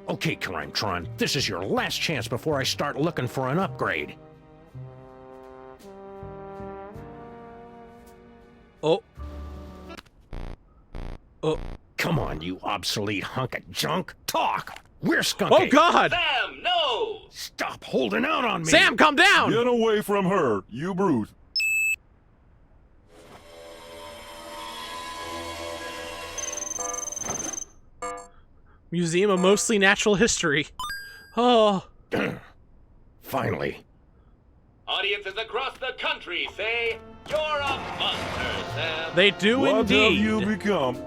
Okay, Crimetron, this is your last chance before I start looking for an upgrade. Oh. Oh. Come on, you obsolete hunk of junk. Talk! We're Skunk-ka'pe. Oh, God! Sam, no! Stop holding out on me! Sam, calm down! Get away from her, you brute. Museum of Mostly Natural History. Oh. Finally. Audiences across the country say you're a monster, Sam. They do What indeed. have you become?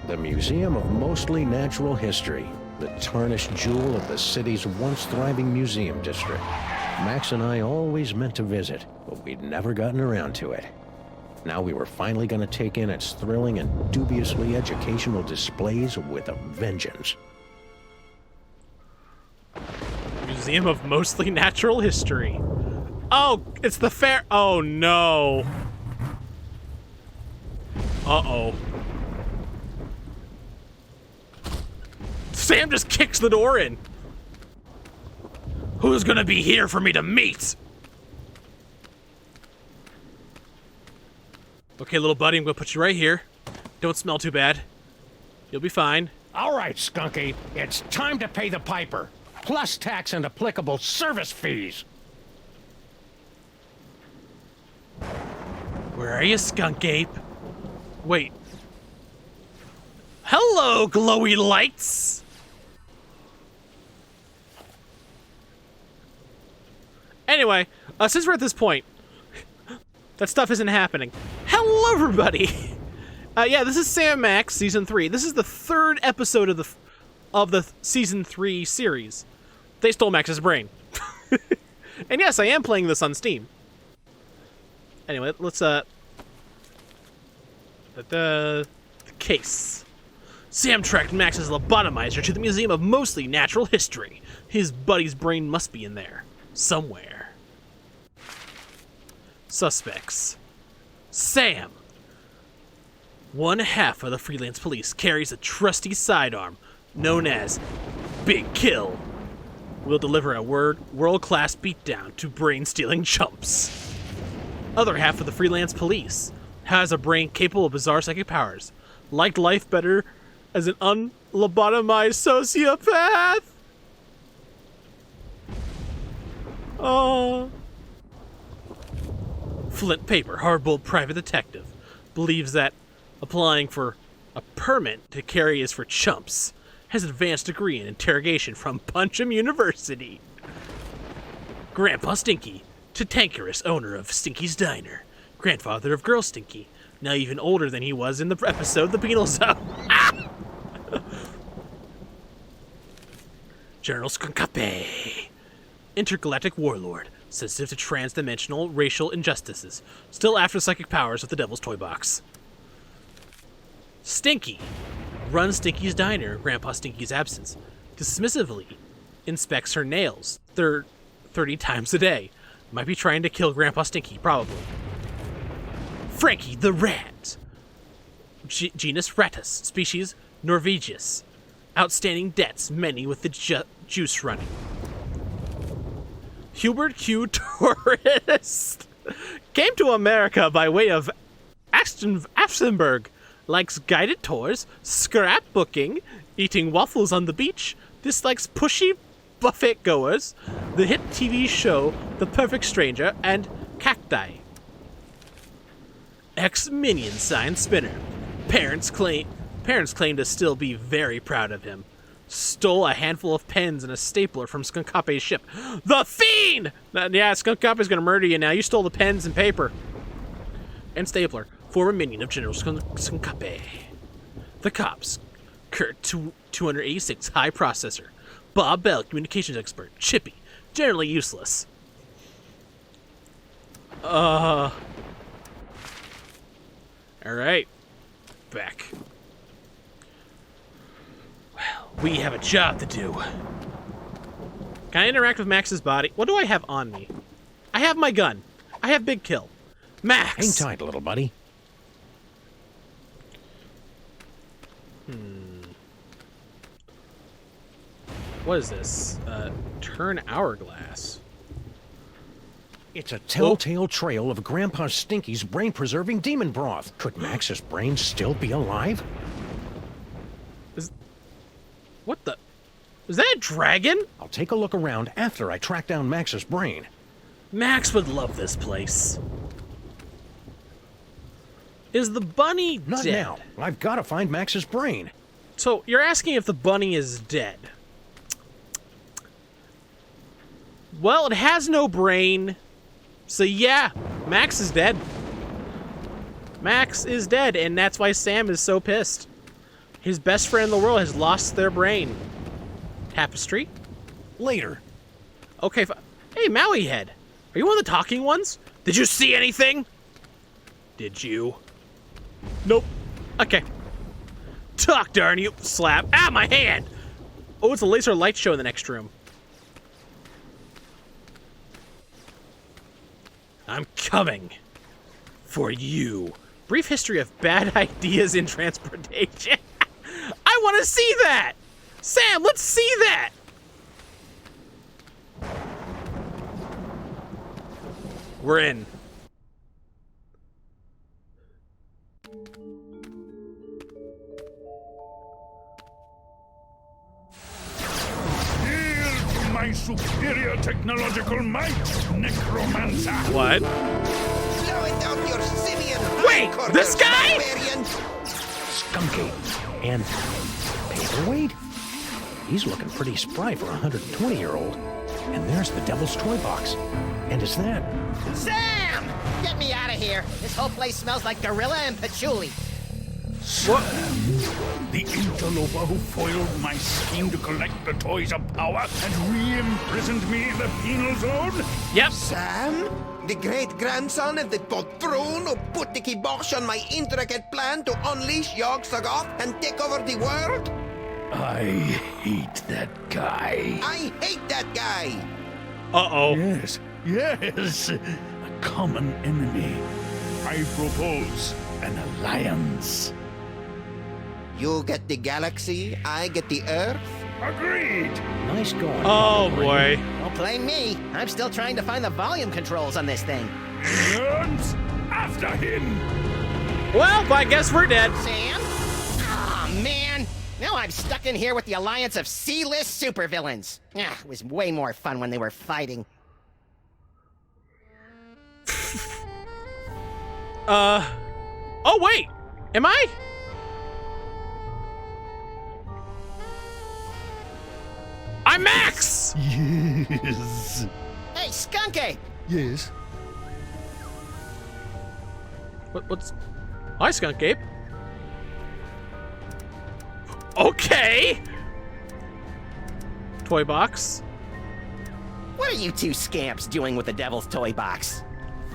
The Museum of Mostly Natural History, the tarnished jewel of the city's once thriving museum district. Max and I always meant to visit, but we'd never gotten around to it. Now we were finally going to take in its thrilling and dubiously educational displays with a vengeance. Museum of Mostly Natural History. Oh, it's the fair. Oh, no. Uh-oh. Sam just kicks the door in. Who's gonna be here for me to meet? Okay, little buddy, I'm gonna put you right here. Don't smell too bad. You'll be fine. All right, Skunk-ka'pe, it's time to pay the piper, plus tax and applicable service fees. Where are you, Skunk-ka'pe? Wait. Hello, glowy lights! Anyway, since we're at this point, that stuff isn't happening. Hello, everybody! Yeah, this is Sammun-Mak, Season 3. This is the third episode of the Season 3 series. They stole Max's brain. And yes, I am playing this on Steam. Anyway, let's, the case. Sam tracked Max's lobotomizer to the Museum of Mostly Natural History. His buddy's brain must be in there. Somewhere. Suspects. Sam. One half of the freelance police carries a trusty sidearm known as Big Kill. Will deliver a world-class beatdown to brain-stealing chumps. Other half of the freelance police has a brain capable of bizarre psychic powers. Liked life better as an unlobotomized sociopath. Oh. Flint Paper, hard-boiled private detective, believes that applying for a permit to carry is for chumps. Has an advanced degree in interrogation from Puncham University. Grandpa Stinky, Tatankerous, owner of Stinky's Diner. Grandfather of Girl Stinky, now even older than he was in the episode The Penal Zone. General Skun-ka'pe, intergalactic warlord, sensitive to trans-dimensional racial injustices, still after the psychic powers of the Devil's Toy Box. Stinky runs Stinky's Diner in Grandpa Stinky's absence, dismissively inspects her nails 30 times a day. Might be trying to kill Grandpa Stinky, probably. Frankie the Rat, genus Rattus, species Norvegius. Outstanding debts, many with the juice running. Hubert Q. Tourist came to America by way of Afsenberg. Likes guided tours, scrapbooking, eating waffles on the beach. Dislikes pushy buffet goers, the hit TV show The Perfect Stranger, and cacti. Ex-Minion sign spinner. Parents claim to still be very proud of him. Stole a handful of pens and a stapler from Skun-ka'pe's ship. The Fiend! Yeah, Skun-ka'pe's gonna murder you now. You stole the pens and paper. And stapler. Former minion of General Skun-ka'pe. The cops. Kurt 286, high processor. Bob Bell, communications expert. Chippy, generally useless. Alright. Back. Well, we have a job to do. Can I interact with Max's body? What do I have on me? I have my gun. I have Big Kill. Max! Hang tight, little buddy. What is this? Turn hourglass. It's a telltale trail of Grandpa Stinky's brain-preserving demon broth. Could Max's brain still be alive? What the? Is that a dragon? I'll take a look around after I track down Max's brain. Max would love this place. Is the bunny Not dead? now. I've got to find Max's brain. So you're asking if the bunny is dead? Well, it has no brain. So yeah, Max is dead. Max is dead, and that's why Sam is so pissed. His best friend in the world has lost their brain. Tapestry? Later. Okay, hey, Maui Head. Are you one of the talking ones? Did you see anything? Did you? Nope. Okay. Talk, darn you. Slap. Ah, my hand! Oh, it's a laser light show in the next room. I'm coming. For you. Brief history of bad ideas in transportation. I want to see that! Sam, let's see that! We're in. Yield to my superior technological might, necromancer. What? Slow it down your simian. Wait, this guy? Barbarian. Skun-ka'pe and Papierwaite? He's looking pretty spry for a 120-year-old. And there's the Devil's Toy Box. And is that... Sam! Get me out of here. This whole place smells like gorilla and patchouli. What? The interloper who foiled my scheme to collect the toys of power and re-imprisoned me in the penal zone? Yep. Sam? The great-grandson of the patron who put the kibosh on my intricate plan to unleash Yogg-Sogoth and take over the world? I hate that guy. I hate that guy. Uh-oh. Yes. A common enemy. I propose an alliance. You get the galaxy, I get the Earth. Agreed. Nice going. Oh, boy. Don't blame me. I'm still trying to find the volume controls on this thing. Aliens, after him. Well, I guess we're dead. Sam? Aw, man. Now I'm stuck in here with the alliance of C-List Supervillains. It was way more fun when they were fighting. Oh, wait. Am I? I'm Max! Yes. Hey, Skun-ka'pe! Yes. What's... Hi, Skun-ka'pe. Okay! Toy box. What are you two scamps doing with the Devil's Toy Box?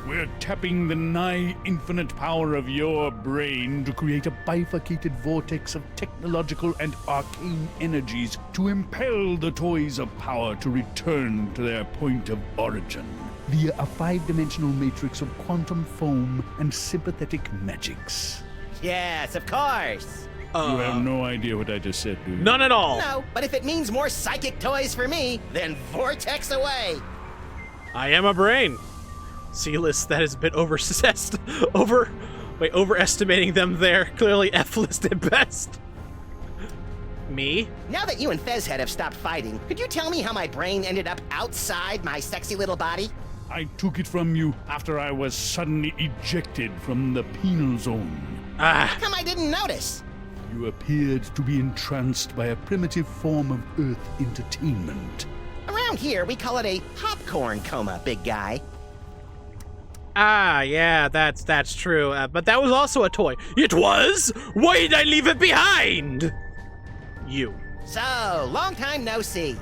We're tapping the nigh infinite power of your brain to create a bifurcated vortex of technological and arcane energies to impel the toys of power to return to their point of origin via a 5-dimensional matrix of quantum foam and sympathetic magics. Yes, of course. You have no idea what I just said, do you? None at all. No, but if it means more psychic toys for me, then vortex away. I am a brain. C-list, that is a bit overstressed. Overestimating them there. Clearly F-list at best. Me? Now that you and Fezhead have stopped fighting, could you tell me how my brain ended up outside my sexy little body? I took it from you after I was suddenly ejected from the penal zone. Ah, How come I didn't notice? You appeared to be entranced by a primitive form of Earth entertainment. Around here, we call it a popcorn coma, big guy. yeah, that's true. But that was also a toy. It was? Why did I leave it behind? You. So, long time no see.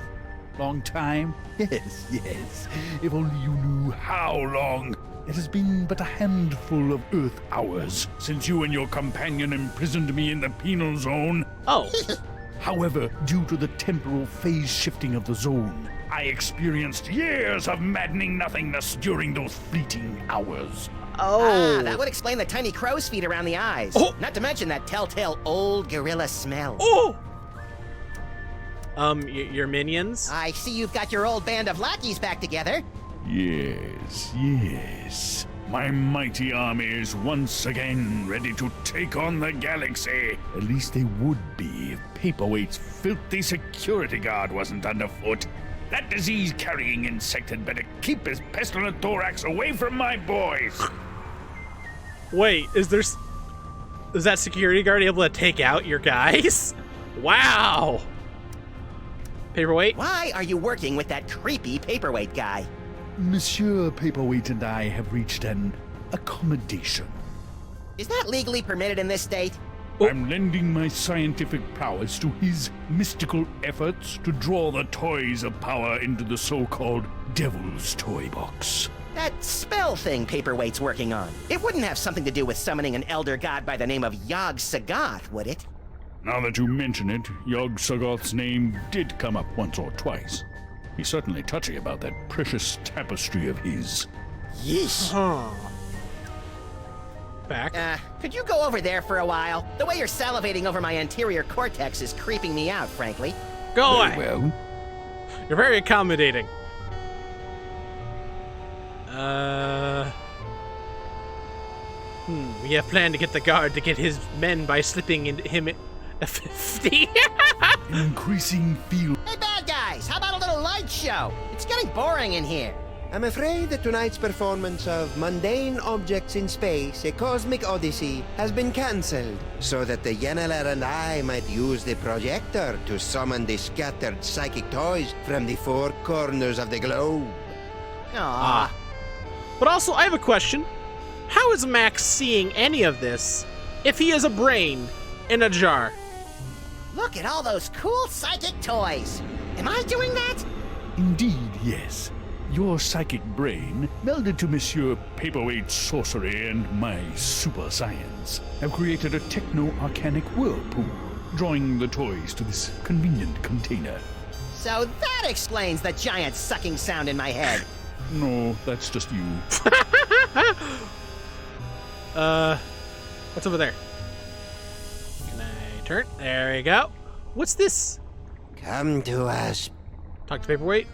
Long time? Yes. If only you knew how long. It has been but a handful of Earth hours since you and your companion imprisoned me in the penal zone. Oh. However, due to the temporal phase shifting of the zone, I experienced years of maddening nothingness during those fleeting hours. Oh. That would explain the tiny crow's feet around the eyes. Oh. Not to mention that telltale old gorilla smell. Oh. Your minions? I see you've got your old band of lackeys back together. Yes, yes. My mighty army is once again ready to take on the galaxy. At least they would be if Paperwaite's filthy security guard wasn't underfoot. That disease-carrying insect had better keep his pestilent thorax away from my boys. Wait, is that security guard able to take out your guys? Wow! Paperweight? Why are you working with that creepy Paperwaite guy? Monsieur Paperwaite and I have reached an accommodation. Is that legally permitted in this state? I'm lending my scientific prowess to his mystical efforts to draw the toys of power into the so-called Devil's Toy Box. That spell thing Paperwaite's working on. It wouldn't have something to do with summoning an elder god by the name of Yogg-Sogoth, would it? Now that you mention it, Yogg-Sogoth's name did come up once or twice. He's certainly touchy about that precious tapestry of his. Yeesh. Huh. Back? Could you go over there for a while? The way you're salivating over my anterior cortex is creeping me out, frankly. Go away! Very well. You're very accommodating. We have planned to get the guard to get his men by slipping into him a 50. Increasing field. Hey, bad guys, how about a little light show? It's getting boring in here. I'm afraid that tonight's performance of Mundane Objects in Space, A Cosmic Odyssey, has been cancelled, so that the Yeneler and I might use the projector to summon the scattered psychic toys from the four corners of the globe. Aww. But also, I have a question. How is Max seeing any of this if he has a brain in a jar? Look at all those cool psychic toys. Am I doing that? Indeed, yes. Your psychic brain, melded to Monsieur Paperwaite's sorcery and my super science, have created a techno-arcanic whirlpool, drawing the toys to this convenient container. So that explains the giant sucking sound in my head. No, that's just you. What's over there? Can I turn? There you go. What's this? Come to us. Talk to Paperweight.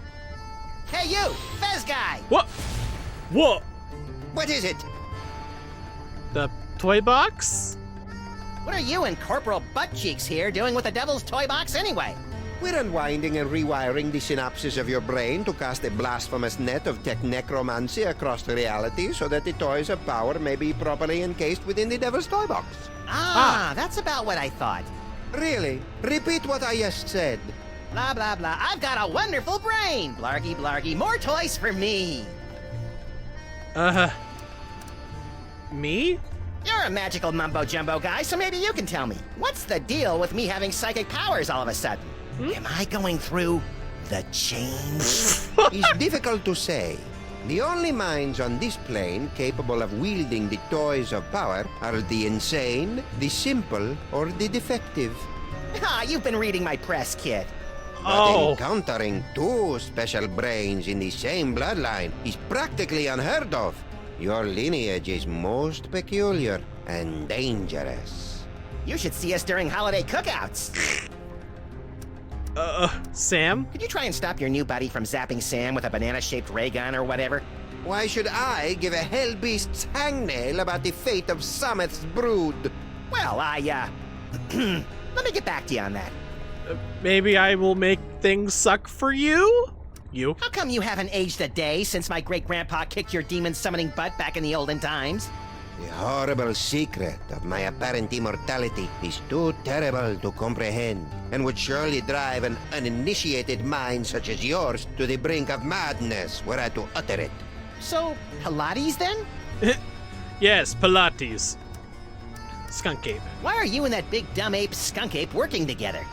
Hey you, Fez guy! What? What? What is it? The toy box? What are you and Corporal Buttcheeks here doing with the Devil's Toy Box anyway? We're unwinding and rewiring the synapses of your brain to cast a blasphemous net of tech necromancy across the reality so that the toys of power may be properly encased within the Devil's Toy Box. That's about what I thought. Really? Repeat what I just said. Blah, blah, blah. I've got a wonderful brain! Blargy, blargy. More toys for me! Me? You're a magical mumbo-jumbo guy, so maybe you can tell me. What's the deal with me having psychic powers all of a sudden? Am I going through the change? It's difficult to say. The only minds on this plane capable of wielding the toys of power are the insane, the simple, or the defective. You've been reading my press, kid. But encountering two special brains in the same bloodline is practically unheard of. Your lineage is most peculiar and dangerous. You should see us during holiday cookouts. Sam? Could you try and stop your new buddy from zapping Sam with a banana-shaped ray gun or whatever? Why should I give a hellbeast's hangnail about the fate of Sameth's brood? Well, let me get back to you on that. Maybe I will make things suck for you? You? How come you haven't aged a day since my great-grandpa kicked your demon-summoning butt back in the olden times? The horrible secret of my apparent immortality is too terrible to comprehend, and would surely drive an uninitiated mind such as yours to the brink of madness were I to utter it. So, Pilates then? Yes, Pilates. Skun-ka'pe. Why are you and that big dumb ape Skun-ka'pe working together?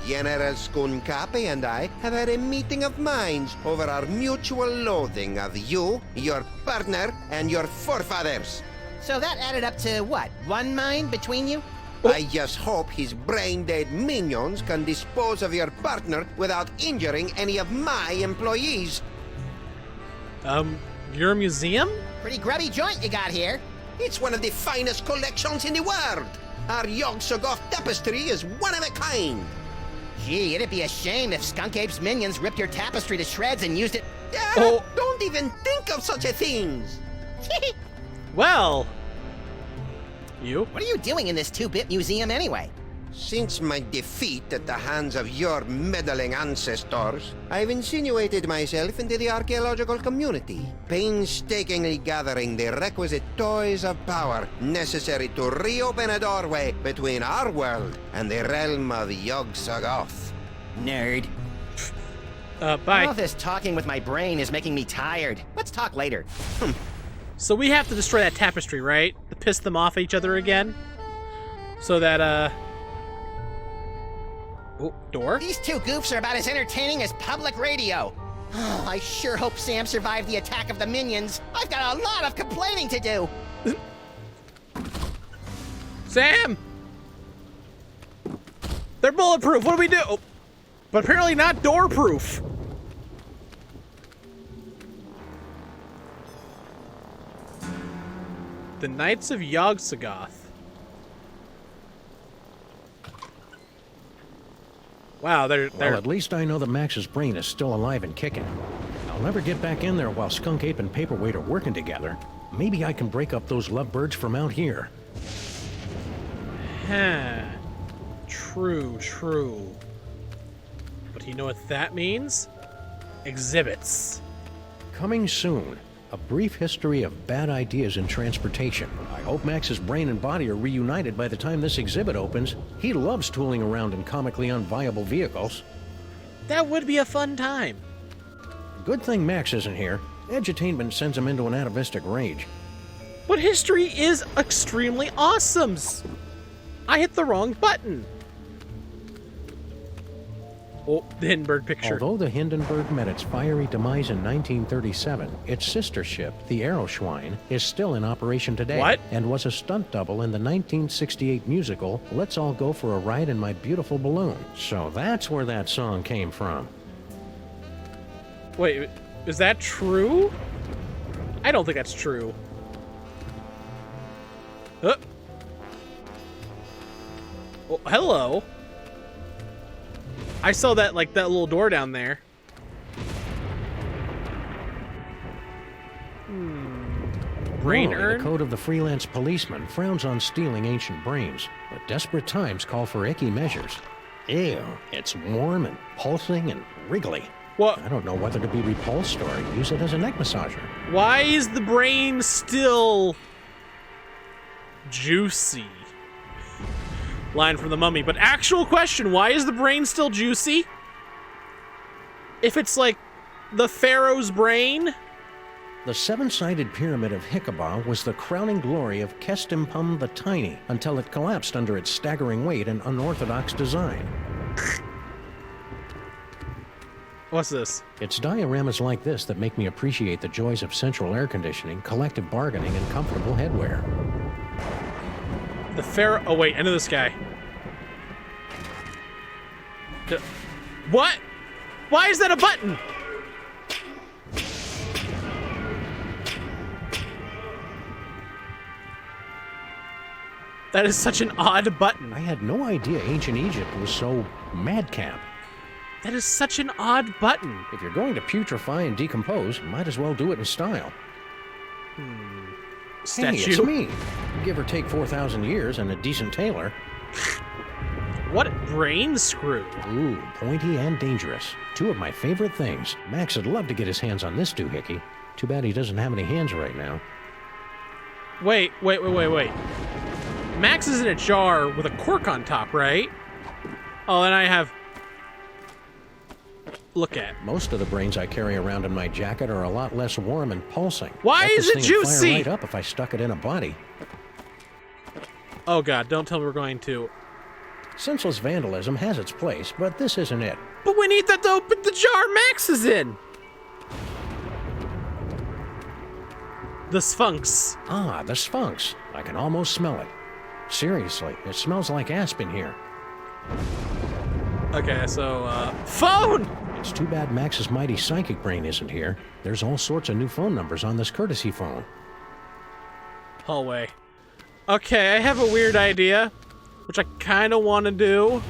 General Skun-ka'pe and I have had a meeting of minds over our mutual loathing of you, your partner, and your forefathers. So that added up to what? One mind between you? I just hope his brain-dead minions can dispose of your partner without injuring any of my employees. Your museum? Pretty grubby joint you got here. It's one of the finest collections in the world. Our Yogg-Sogoth tapestry is one of a kind. Gee, it'd be a shame if Skunk-Ape's minions ripped your tapestry to shreds and used it. Don't even think of such a thing! Well, you? What are you doing in this 2-bit museum anyway? Since my defeat at the hands of your meddling ancestors, I've insinuated myself into the archaeological community, painstakingly gathering the requisite toys of power necessary to reopen a doorway between our world and the realm of Yogg-Sogoth. Nerd. Bye. All this talking with my brain is making me tired. Let's talk later. So we have to destroy that tapestry, right? To piss them off at each other again? So that, Oh, door? These two goofs are about as entertaining as public radio. Oh, I sure hope Sam survived the attack of the minions. I've got a lot of complaining to do. Sam! They're bulletproof. What do we do? Oh, but apparently not door-proof. The Knights of Yogg-Sogoth. Wow, they're... Well, at least I know that Max's brain is still alive and kicking. I'll never get back in there while Skunk-Ape and Papierwaite are working together. Maybe I can break up those lovebirds from out here. Huh. True. But you know what that means? Exhibits. Coming soon, a brief history of bad ideas in transportation. I hope Max's brain and body are reunited by the time this exhibit opens. He loves tooling around in comically unviable vehicles. That would be a fun time. Good thing Max isn't here. Edutainment sends him into an atavistic rage. But history is extremely awesome. I hit the wrong button. Oh, the Hindenburg picture. Although the Hindenburg met its fiery demise in 1937, its sister ship, the Aeroschwein, is still in operation today. What? And was a stunt double in the 1968 musical Let's All Go for a Ride in My Beautiful Balloon. So that's where that song came from. Wait, is that true? I don't think that's true. Oh, hello. I saw that, like, that little door down there. Brain Normally, urn? the code of the freelance policeman frowns on stealing ancient brains, but desperate times call for icky measures. Ew, it's warm and pulsing and wriggly. What? I don't know whether to be repulsed or use it as a neck massager. Why is the brain still juicy? Line from the Mummy. But actual question, why is the brain still juicy? If it's like the Pharaoh's brain? The seven-sided pyramid of Hickabah was the crowning glory of Kestimpum the Tiny until it collapsed under its staggering weight and unorthodox design. What's this? It's dioramas like this that make me appreciate the joys of central air conditioning, collective bargaining, and comfortable headwear. The Pharaoh... Oh, wait, I know this guy. What? Why is that a button? That is such an odd button. I had no idea ancient Egypt was so madcap. That is such an odd button. If you're going to putrefy and decompose, might as well do it in style. Statue. Hey, it's me. Give or take 4,000 years and a decent tailor. What brain screw? Ooh, pointy and dangerous. Two of my favorite things. Max would love to get his hands on this doohickey. Too bad he doesn't have any hands right now. Wait. Max is in a jar with a cork on top, right? Oh, and I have... Look at. Most of the brains I carry around in my jacket are a lot less warm and pulsing. Why is it This thing would juicy? fire right up if I stuck it in a body. Oh god, don't tell me we're going to. Senseless vandalism has its place, but this isn't it. But we need that to open the jar Max is in. The Sphinx. Ah, the Sphinx. I can almost smell it. Seriously, it smells like aspen here. Okay, so, phone! It's too bad Max's mighty psychic brain isn't here. There's all sorts of new phone numbers on this courtesy phone. Hallway. Okay, I have a weird idea, which I kind of want to do.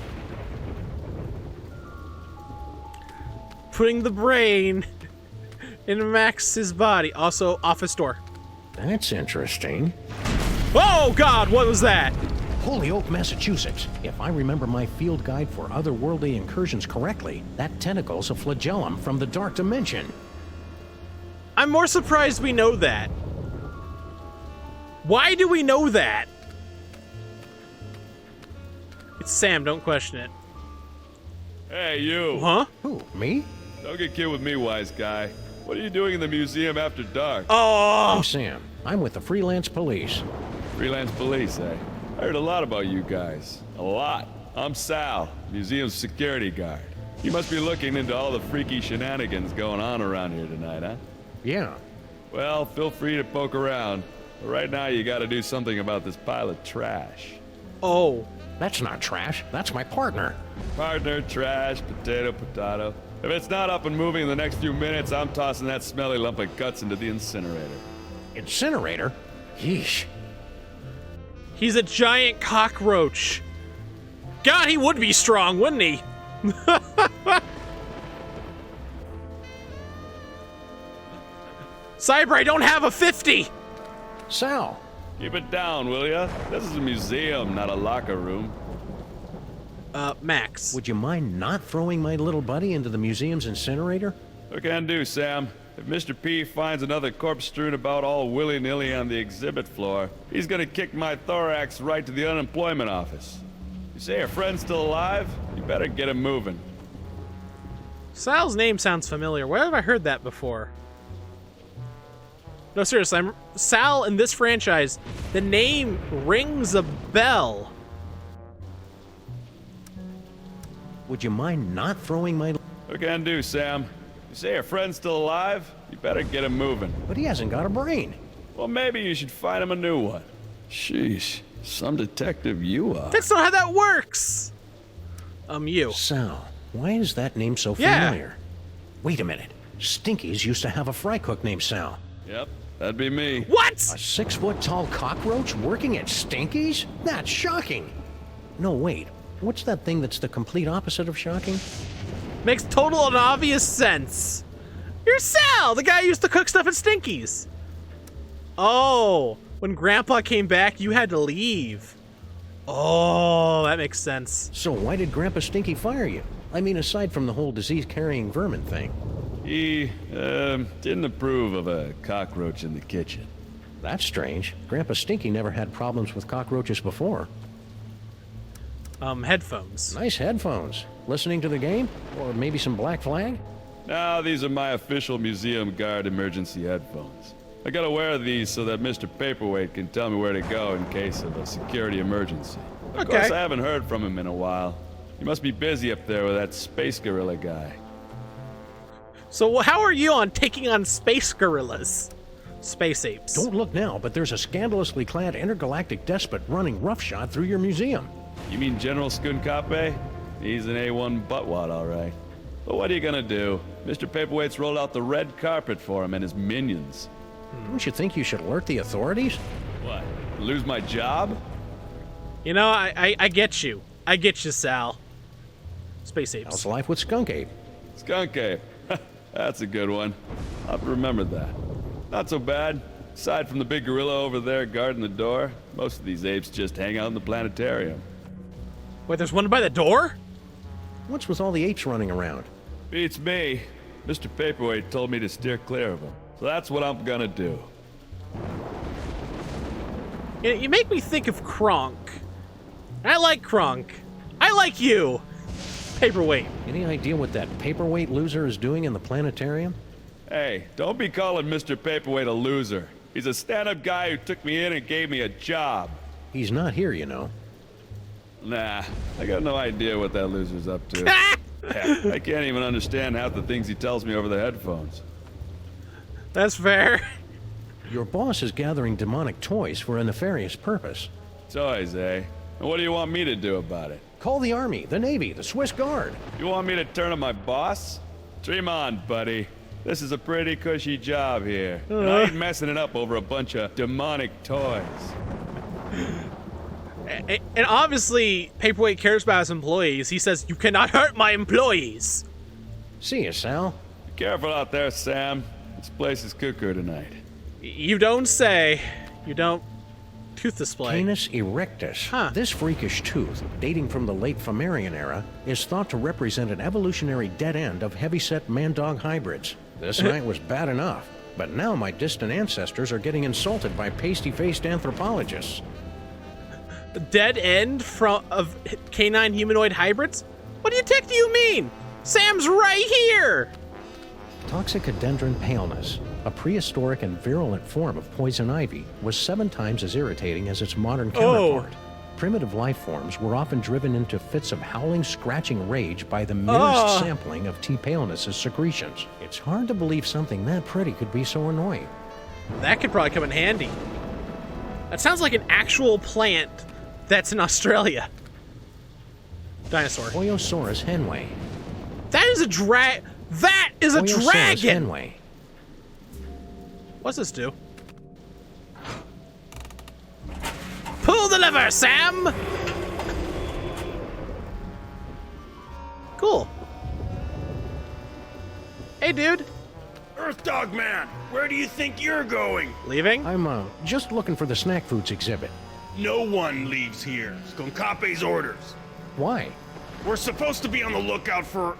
putting the brain in Max's body. Also, office door. That's interesting. Oh, God, what was that? Holyoke, Massachusetts. If I remember my field guide for otherworldly incursions correctly, that tentacle's a flagellum from the dark dimension. I'm more surprised we know that. Why do we know that? It's Sam, don't question it. Hey, you. Huh? Who, me? Don't get killed with me, wise guy. What are you doing in the museum after dark? Oh! I'm Sam. I'm with the freelance police. Freelance police, eh? I heard a lot about you guys. A lot. I'm Sal, museum's security guard. You must be looking into all the freaky shenanigans going on around here tonight, huh? Yeah. Well, feel free to poke around. But right now, you gotta do something about this pile of trash. Oh. That's not trash. That's my partner. Partner, trash, potato. If it's not up and moving in the next few minutes, I'm tossing that smelly lump of guts into the incinerator. Incinerator? Yeesh. He's a giant cockroach. God, he would be strong, wouldn't he? Cyber, I don't have a 50! Sal. Keep it down, will ya? This is a museum, not a locker room. Max. Would you mind not throwing my little buddy into the museum's incinerator? What can do, Sam? If Mr. P finds another corpse strewn about all willy-nilly on the exhibit floor, he's gonna kick my thorax right to the unemployment office. You say your friend's still alive? You better get him moving. Sal's name sounds familiar. Where have I heard that before? No, seriously, Sal in this franchise, the name rings a bell. Would you mind not throwing my... What can do, Sam? You say your friend's still alive? You better get him moving. But he hasn't got a brain. Well, maybe you should find him a new one. Sheesh, some detective you are. That's not how that works! You. Sal, why is that name so Yeah. familiar? Wait a minute. Stinkies used to have a fry cook named Sal. Yep, that'd be me. What? A 6-foot-tall cockroach working at Stinkies? That's shocking. No, wait. What's that thing that's the complete opposite of shocking? Makes total and obvious sense. You're Sal, the guy who used to cook stuff at Stinky's. Oh, when Grandpa came back, you had to leave. Oh, that makes sense. So why did Grandpa Stinky fire you? I mean, aside from the whole disease-carrying vermin thing. He, didn't approve of a cockroach in the kitchen. That's strange. Grandpa Stinky never had problems with cockroaches before. Headphones. Nice headphones. Listening to the game? Or maybe some Black Flag? No, these are my official museum guard emergency headphones. I gotta wear these so that Mr. Papierwaite can tell me where to go in case of a security emergency. Of course, I haven't heard from him in a while. He must be busy up there with that space gorilla guy. So how are you on taking on space gorillas? Space apes. Don't look now, but there's a scandalously clad intergalactic despot running roughshod through your museum. You mean General Skun-ka'pe? He's an A1 buttwad, all right. But what are you gonna do? Mr. Paperwaite's rolled out the red carpet for him and his minions. Don't you think you should alert the authorities? What? Lose my job? You know, I get you. I get you, Sal. Space apes. How's life with Skunk-Ape? Skunk-Ape. That's a good one. I'll have to remember that. Not so bad. Aside from the big gorilla over there guarding the door, most of these apes just hang out in the planetarium. Wait, there's one by the door? What's with all the apes running around? Beats me. Mr. Paperwaite told me to steer clear of them. So that's what I'm gonna do. You make me think of Kronk. I like Kronk. I like you. Paperweight. Any idea what that paperweight loser is doing in the planetarium? Hey, don't be calling Mr. Paperwaite a loser. He's a stand-up guy who took me in and gave me a job. He's not here, you know. Nah, I got no idea what that loser's up to. Heck, I can't even understand half the things he tells me over the headphones. That's fair. Your boss is gathering demonic toys for a nefarious purpose. Toys, eh? And what do you want me to do about it? Call the Army, the Navy, the Swiss Guard. You want me to turn on my boss? Dream on, buddy. This is a pretty cushy job here. And I ain't messing it up over a bunch of demonic toys. And obviously, Paperweight cares about his employees. He says, "You cannot hurt my employees." See you, Sal. Be careful out there, Sam. This place is cuckoo tonight. You don't say. You don't. Tooth display. Canis erectus. Huh. This freakish tooth, dating from the late Phamerian era, is thought to represent an evolutionary dead end of heavyset man-dog hybrids. This night was bad enough, but now my distant ancestors are getting insulted by pasty-faced anthropologists. Dead end of canine humanoid hybrids? What do you mean? Sam's right here! Toxicodendron paleness, a prehistoric and virulent form of poison ivy, was 7 times as irritating as its modern counterpart. Primitive life forms were often driven into fits of howling, scratching rage by the merest sampling of T. paleness's secretions. It's hard to believe something that pretty could be so annoying. That could probably come in handy. That sounds like an actual plant that's in Australia. Dinosaur. Oyosaurus henway. That is a That is a Oyosaurus dragon! henway. What's this do? Pull the lever, Sam! Cool. Hey, dude. Earth Dog Man, where do you think you're going? Leaving? I'm, just looking for the snack foods exhibit. No one leaves here. Skun-ka'pe's orders. Why? We're supposed to be on the lookout for,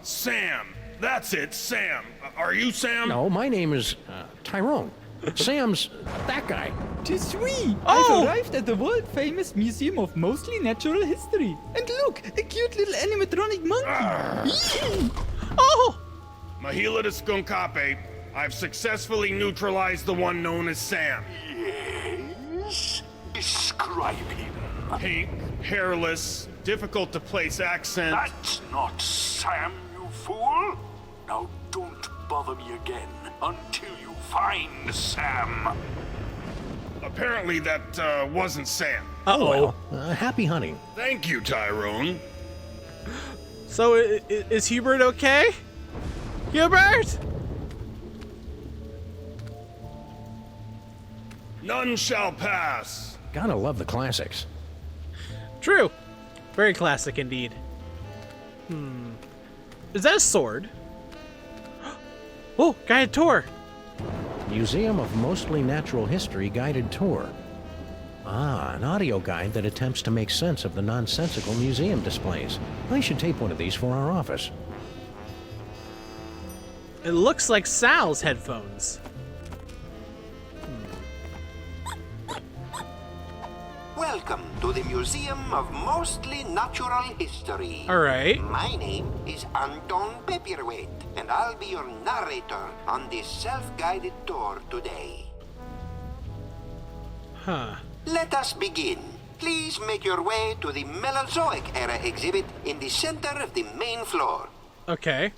Sam. That's it, Sam. Are you Sam? No, my name is, Tyrone. Sam's that guy. Tis we! Oh! I've arrived at the world-famous Museum of Mostly Natural History. And look, a cute little animatronic monkey. Oh! Mahila to Skun-ka'pe, I've successfully neutralized the one known as Sam. Yes? Describe him. Pink, hairless, difficult to place accent. That's not Sam, you fool. Now don't bother me again until you find Sam. Apparently that, wasn't Sam. Uh-oh. Happy hunting. Thank you, Tyrone. So, is Hubert okay? Hubert? None shall pass. Gotta love the classics. True. Very classic indeed. Is that a sword? Oh, guided tour. Museum of Mostly Natural History guided tour. Ah, an audio guide that attempts to make sense of the nonsensical museum displays. I should tape one of these for our office. It looks like Sal's headphones. Welcome to the Museum of Mostly Natural History. All right. My name is Anton Papierwaite, and I'll be your narrator on this self-guided tour today. Huh. Let us begin. Please make your way to the Mesozoic era exhibit in the center of the main floor. Okay.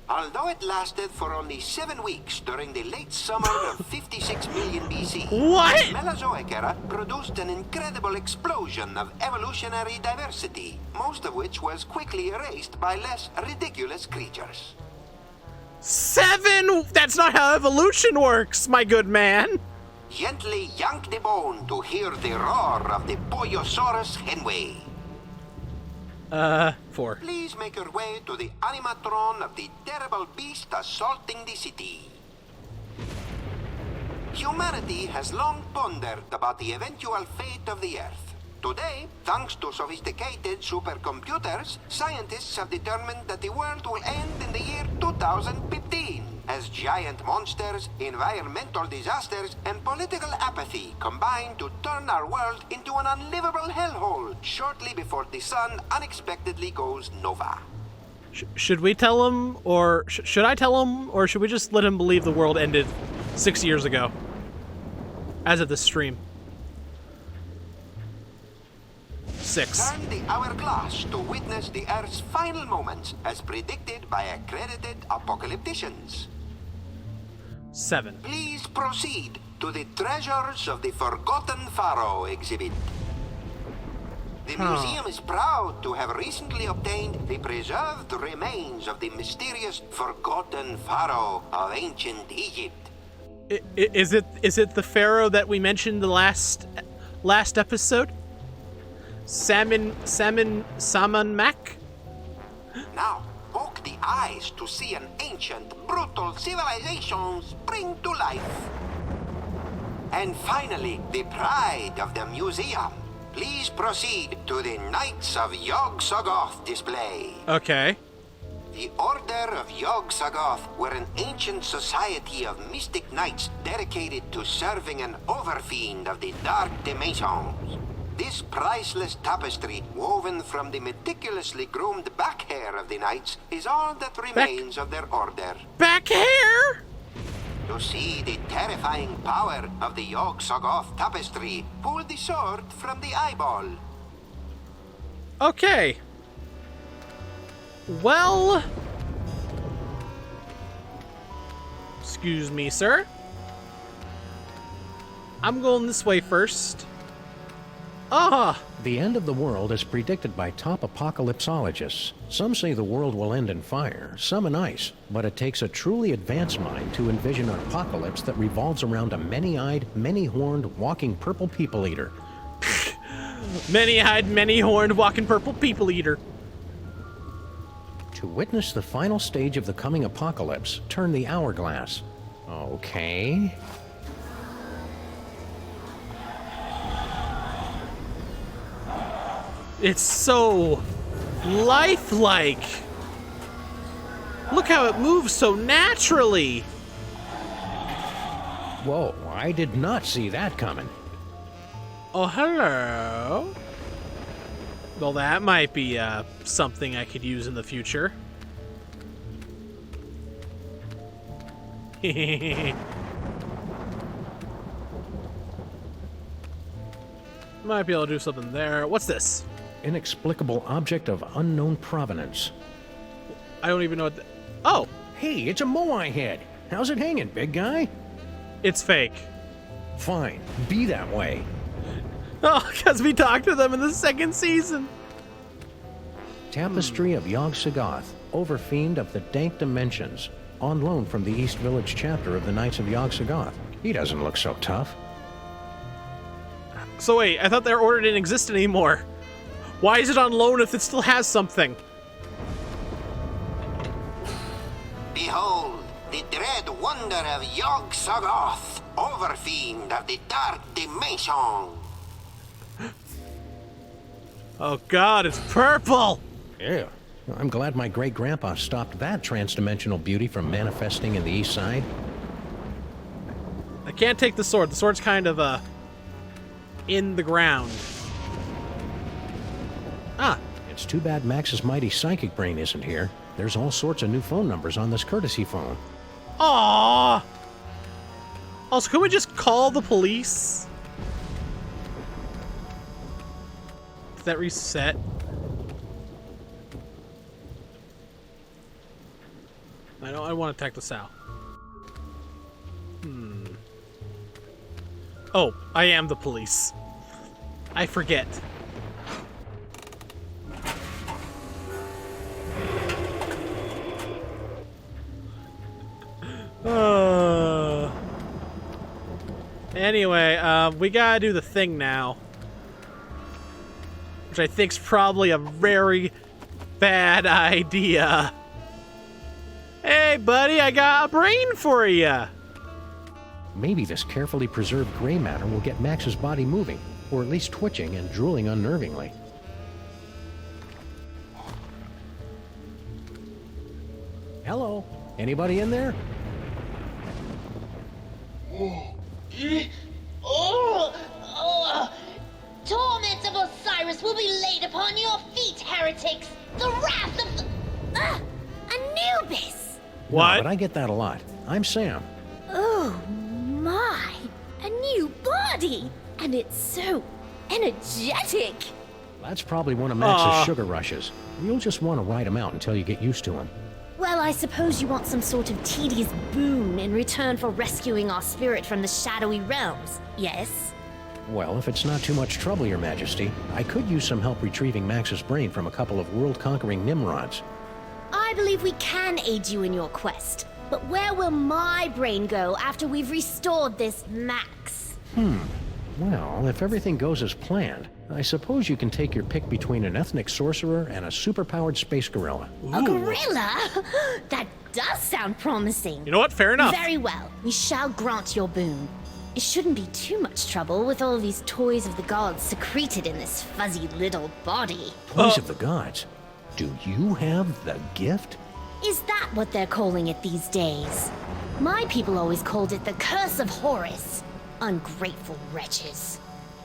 Although it lasted for only 7 weeks during the late summer of 56 million BC, What? the Mesozoic era produced an incredible explosion of evolutionary diversity, most of which was quickly erased by less ridiculous creatures. 7? That's not how evolution works, my good man. Gently yank the bone to hear the roar of the Poyosaurus henway. 4. Please make your way to the animatron of the terrible beast assaulting the city. Humanity has long pondered about the eventual fate of the Earth. Today, thanks to sophisticated supercomputers, scientists have determined that the world will end in the year 2015, as giant monsters, environmental disasters, and political apathy combine to turn our world into an unlivable hellhole shortly before the sun unexpectedly goes nova. Should we tell him, or should I tell him, or should we just let him believe the world ended 6 years ago? As of this stream. 6. Turn the hourglass to witness the Earth's final moments as predicted by accredited apocalypticians. 7. Please proceed to the Treasures of the Forgotten Pharaoh exhibit. The museum is proud to have recently obtained the preserved remains of the mysterious Forgotten Pharaoh of ancient Egypt. Is it the Pharaoh that we mentioned the last episode? Sammun-Mak? Now, poke the eyes to see an ancient, brutal civilization spring to life. And finally, the pride of the museum. Please proceed to the Knights of Yogg-Sogoth display. Okay. The Order of Yogg-Sogoth were an ancient society of mystic knights dedicated to serving an overfiend of the dark dimensions. This priceless tapestry, woven from the meticulously groomed back hair of the knights, is all that remains of their order. Back hair? To see the terrifying power of the Yogg-Sogoth tapestry, pull the sword from the eyeball. Okay. Well... Excuse me, sir. I'm going this way first. Ah! The end of the world is predicted by top apocalypsologists. Some say the world will end in fire, some in ice, but it takes a truly advanced mind to envision an apocalypse that revolves around a many-eyed, many-horned, walking purple people eater. Many-eyed, many-horned, walking purple people eater. To witness the final stage of the coming apocalypse, turn the hourglass. Okay. It's so lifelike. Look how it moves so naturally. Whoa, I did not see that coming. Oh, hello. Well, that might be something I could use in the future. Might be able to do something there. What's this? Inexplicable object of unknown provenance. I don't even know what oh! Hey, it's a Moai head. How's it hanging, big guy? It's fake. Fine, be that way. Oh, because we talked to them in the second season. Tapestry of Yogg-Sogoth, Overfiend of the Dank Dimensions, on loan from the East Village chapter of the Knights of Yogg-Sogoth. He doesn't look so tough. So wait, I thought their order didn't exist anymore. Why is it on loan if it still has something? Behold, the dread wonder of Yogg-Sogoth, Overfiend of the Dark Dimension. Oh god, it's purple! Yeah. I'm glad my great-grandpa stopped that transdimensional beauty from manifesting in the east side. I can't take the sword. The sword's kind of, in the ground. Ah. It's too bad Max's mighty psychic brain isn't here. There's all sorts of new phone numbers on this courtesy phone. Aww! Also, can we just call the police? Did that reset? I want to attack the Sal. Oh, I am the police. I forget. Anyway, we gotta do the thing now. Which I think's probably a very bad idea. Hey, buddy, I got a brain for you. Maybe this carefully preserved gray matter will get Max's body moving, or at least twitching and drooling unnervingly. Hello? Anybody in there? Torment of Osiris will be laid upon your feet, heretics! The wrath of the... Anubis! What? No, but I get that a lot. I'm Sam. Oh my! A new body! And it's so energetic! That's probably one of Max's sugar rushes. You'll just want to ride him out until you get used to him. Well, I suppose you want some sort of tedious boon in return for rescuing our spirit from the shadowy realms, yes? Well, if it's not too much trouble, Your Majesty, I could use some help retrieving Max's brain from a couple of world-conquering Nimrods. I believe we can aid you in your quest, but where will my brain go after we've restored this Max? Well, if everything goes as planned, I suppose you can take your pick between an ethnic sorcerer and a superpowered space gorilla. A gorilla? That does sound promising. You know what? Fair enough. Very well. We shall grant your boon. It shouldn't be too much trouble with all these toys of the gods secreted in this fuzzy little body. Toys of the gods? Do you have the gift? Is that what they're calling it these days? My people always called it the Curse of Horus. Ungrateful wretches.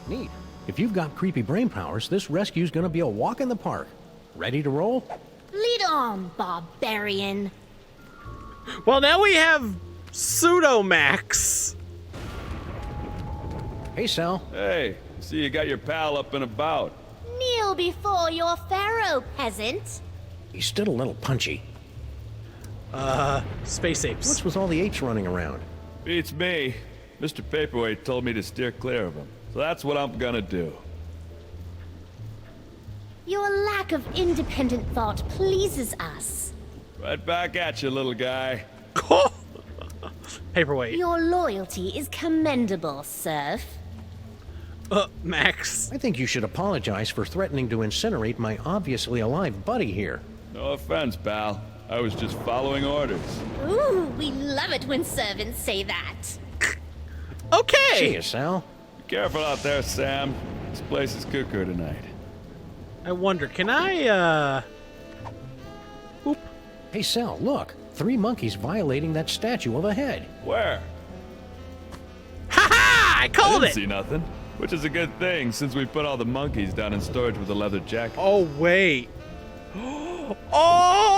Neat. If you've got creepy brain powers, this rescue's gonna be a walk in the park. Ready to roll? Lead on, barbarian. Well, now we have Pseudo-Max. Hey, Sal. Hey, see you got your pal up and about. Kneel before your Pharaoh, peasant. He's still a little punchy. Space apes. What's with all the apes running around? Beats me. Mr. Paperweight told me to steer clear of him, so that's what I'm gonna do. Your lack of independent thought pleases us. Right back at you, little guy. Paperweight. Your loyalty is commendable, serf. Max. I think you should apologize for threatening to incinerate my obviously alive buddy here. No offense, pal. I was just following orders. Ooh, we love it when servants say that. Okay. See you, Sal. Be careful out there, Sam. This place is cuckoo tonight. I wonder, can I, Oop. Hey, Sal, look. 3 monkeys violating that statue of a head. Where? Ha-ha! I I called didn't it! see nothing. Which is a good thing, since we put all the monkeys down in storage with a leather jacket. Oh, wait. Oh!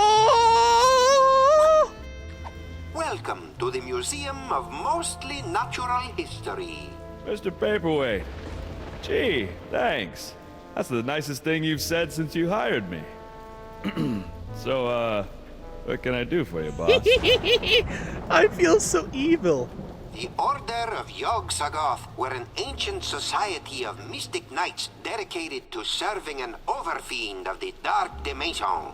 Welcome to the Museum of Mostly Natural History. Mr. Paperweight. Gee, thanks. That's the nicest thing you've said since you hired me. So, what can I do for you, boss? I feel so evil. The Order of Yogg-Sogoth were an ancient society of mystic knights dedicated to serving an overfiend of the dark dimensions.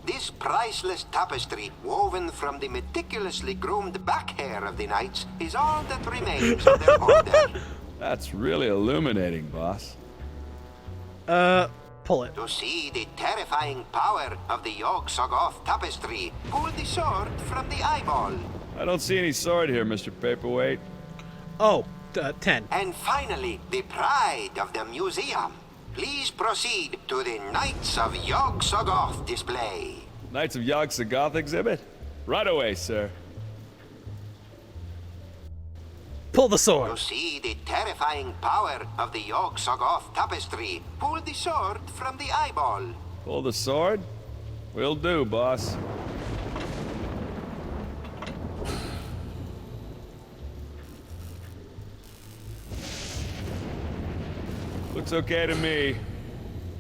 This priceless tapestry, woven from the meticulously groomed back hair of the knights, is all that remains of their order. That's really illuminating, boss. Pull it. To see the terrifying power of the Yogg-Sogoth tapestry, pull the sword from the eyeball. I don't see any sword here, Mr. Paperweight. Oh, 10. And finally, the pride of the museum. Please proceed to the Knights of Yogg-Sogoth display. Knights of Yogg-Sogoth exhibit? Right away, sir. Pull the To sword. see the terrifying power of the Yogg-Sogoth tapestry, pull the sword from the eyeball. Pull the sword? Will do, boss. Looks okay to me.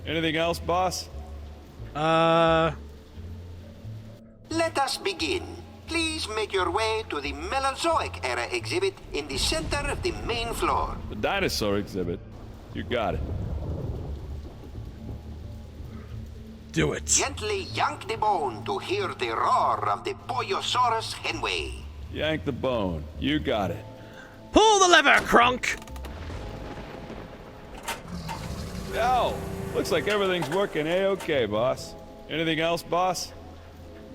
Anything else, boss? Let us begin. Please make your way to the Mesozoic era exhibit in the center of the main floor. The Dinosaur exhibit. You got it. Do it. Gently yank the bone to hear the roar of the Poyosaurus henway. Yank the bone. You got it. Pull the lever, Crunk. Oh, looks like everything's working A-okay, boss. Anything else, boss?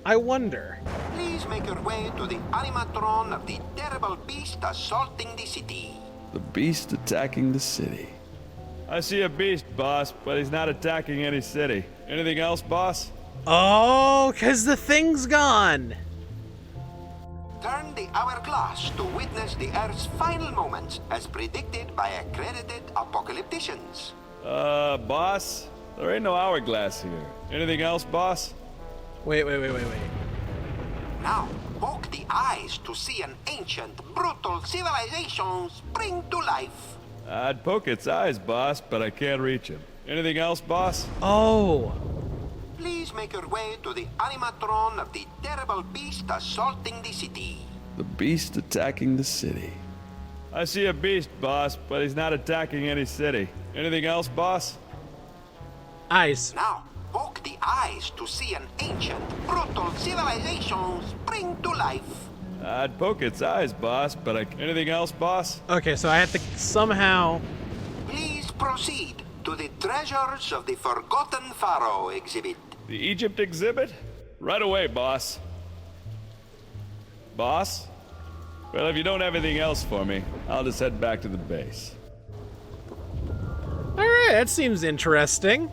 I wonder. Please make your way to the animatron of the terrible beast assaulting the city. The beast attacking the city. I see a beast, boss, but he's not attacking any city. Anything else, boss? Oh, 'cause the thing's gone. Turn the hourglass to witness the Earth's final moments as predicted by accredited apocalypticians. Boss? There ain't no hourglass here. Anything else, boss? Wait. Now, poke the eyes to see an ancient, brutal civilization spring to life. I'd poke its eyes, boss, but I can't reach him. Anything else, boss? Oh. Please make your way to the animatron of the terrible beast assaulting the city. The beast attacking the city. I see a beast, boss, but he's not attacking any city. Anything else, boss? Eyes. Now, poke the eyes to see an ancient, brutal civilization spring to life. I'd poke its eyes, boss, but I... Anything else, boss? Okay, so I have to somehow proceed to the Treasures of the Forgotten Pharaoh exhibit. The Egypt exhibit? Right away, boss. Boss? Well, if you don't have anything else for me, I'll just head back to the base. Alright, that seems interesting.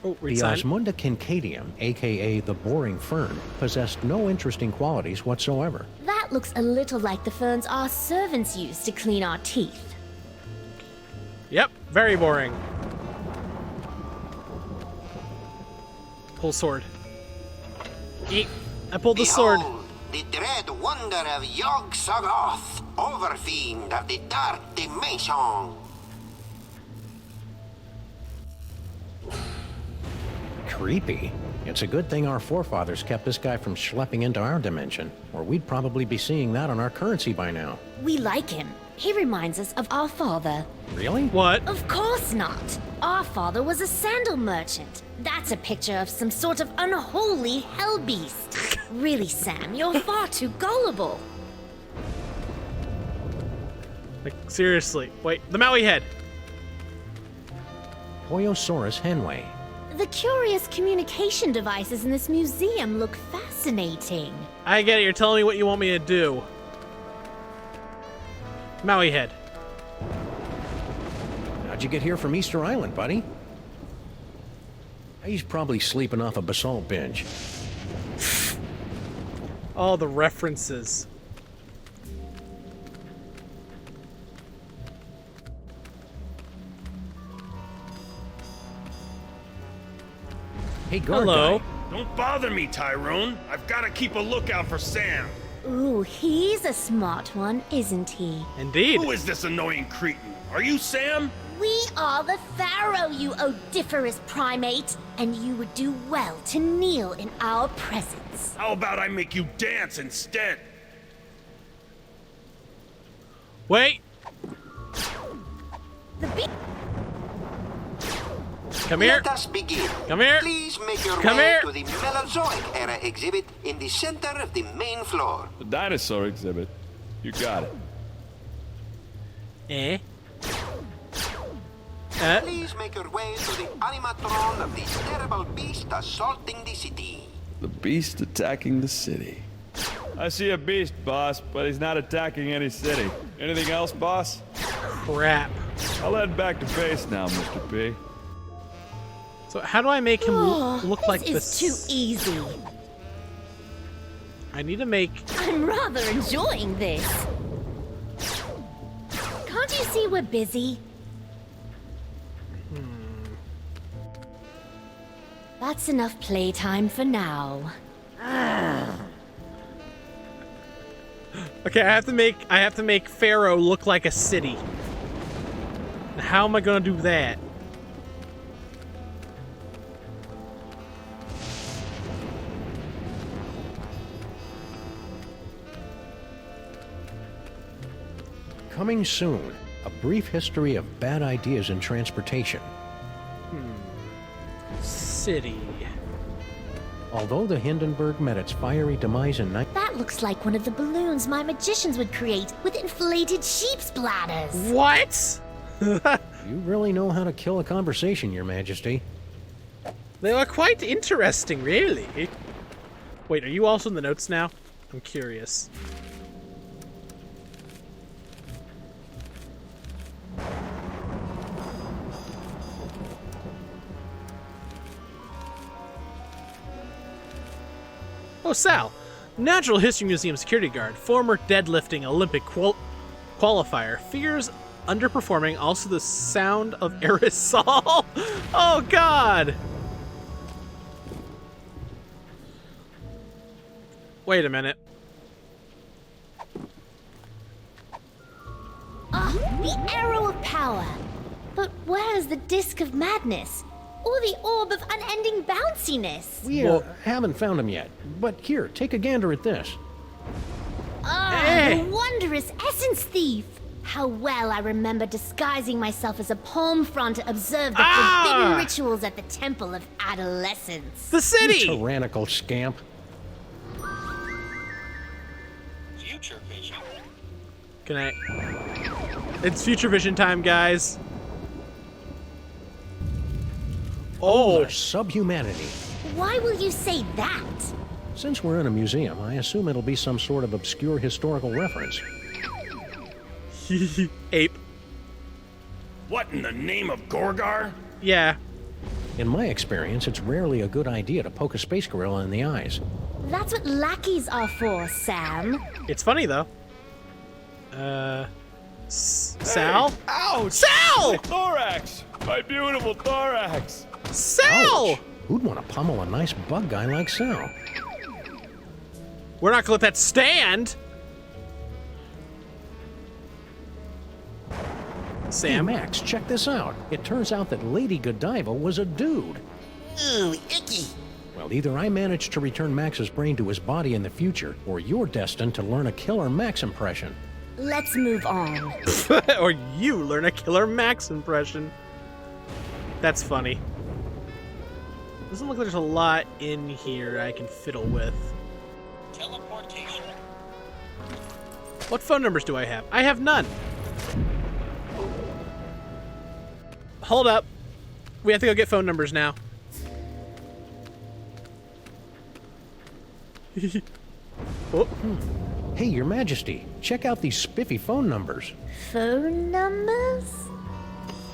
Oh, The Osmunda Kincadium, aka the boring fern, possessed no interesting qualities whatsoever. That looks a little like the ferns our servants use to clean our teeth. Yep, very boring. Pull sword. Eat. I pulled the sword. Behold, the dread wonder of Yogg-Sogoth, overfiend of the dark dimension. Creepy. It's a good thing our forefathers kept this guy from schlepping into our dimension, or we'd probably be seeing that on our currency by now. We like him. He reminds us of our father. Really? What? Of course not. Our father was a sandal merchant. That's a picture of some sort of unholy hell beast. Really, Sam, you're far too gullible. Like, seriously. Wait, the Maui head. Poyosaurus henway. The curious communication devices in this museum look fascinating. I get it, you're telling me what you want me to do. Maui head. How'd you get here from Easter Island, buddy? He's probably sleeping off a basalt bench. All the references. Hey, guard Hello. guy. Don't bother me, Tyrone. I've got to keep a lookout for Sam. Ooh, he's a smart one, isn't he? Indeed. Who is this annoying cretin? Are you Sam? We are the Pharaoh, you odiferous primate, and you would do well to kneel in our presence. How about I make you dance instead? Wait. The be- Come here. Let us begin. Come here. Please make your Come way here. to the Mesozoic era exhibit in the center of the main floor. The dinosaur exhibit. You got it. Eh? Please make your way to the animatron of this terrible beast assaulting the city. The beast attacking the city. I see a beast, boss, but he's not attacking any city. Anything else, boss? Crap. I'll head back to base now, Mr. P. So how do I make him look like this this? is too easy. I need to make... I'm rather enjoying this. Can't you see we're busy? That's enough playtime for now. Okay, I have to make Pharaoh look like a city. How am I gonna do that? Coming soon, a brief history of bad ideas in transportation. City. Although the Hindenburg met its fiery demise in That looks like one of the balloons my magicians would create with inflated sheep's bladders. What? You really know how to kill a conversation, Your Majesty. They are quite interesting, really. Wait, are you also in the notes now? I'm curious. Oh, Sal. Natural History Museum security guard, former deadlifting Olympic qualifier, figures underperforming, also the sound of aerosol. Oh, God. Wait a minute. The arrow of power. But where's the disc of madness? Or the orb of unending bounciness? We haven't found him yet, but here, take a gander at this. The wondrous essence thief! How well I remember disguising myself as a palm frond to observe the forbidden rituals at the Temple of Adolescence. The city! You tyrannical scamp. future vision. Can I? It's future vision time, guys. Oh, subhumanity. Why will you say that? Since we're in a museum, I assume it'll be some sort of obscure historical reference. Ape. What in the name of Gorgar? Yeah. In my experience, it's rarely a good idea to poke a space gorilla in the eyes. That's what lackeys are for, Sam. It's funny, though. Sal? Hey, ouch! Sal! My thorax! My beautiful thorax! Sal! Ouch. Who'd want to pummel a nice bug guy like Sal? We're not gonna let that stand! Sam? Hey, Max, check this out. It turns out that Lady Godiva was a dude. Ooh, icky. Well, either I managed to return Max's brain to his body in the future, or you're destined to learn a killer Max impression. Let's move on. Or you learn a killer Max impression. That's funny. Doesn't look like there's a lot in here I can fiddle with. Teleportation. What phone numbers do I have? I have none. Hold up. We have to go get phone numbers now. Oh. Hey, Your Majesty, check out these spiffy phone numbers. Phone numbers?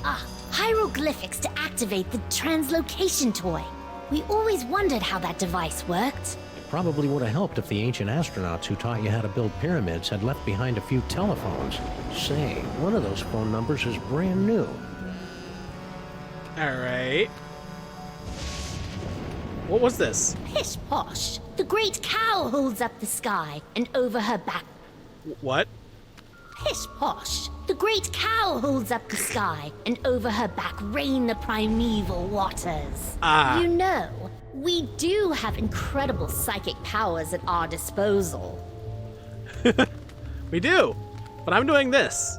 Ah, hieroglyphics to activate the translocation toy. We always wondered how that device worked. It probably would have helped if the ancient astronauts who taught you how to build pyramids had left behind a few telephones. Say, one of those phone numbers is brand new. Alright. What was this? Pish posh. The great cow holds up the sky, and over her back. What? Pish posh. The great cow holds up the sky, and over her back reign the primeval waters. Ah. You know, we do have incredible psychic powers at our disposal. We do. But I'm doing this.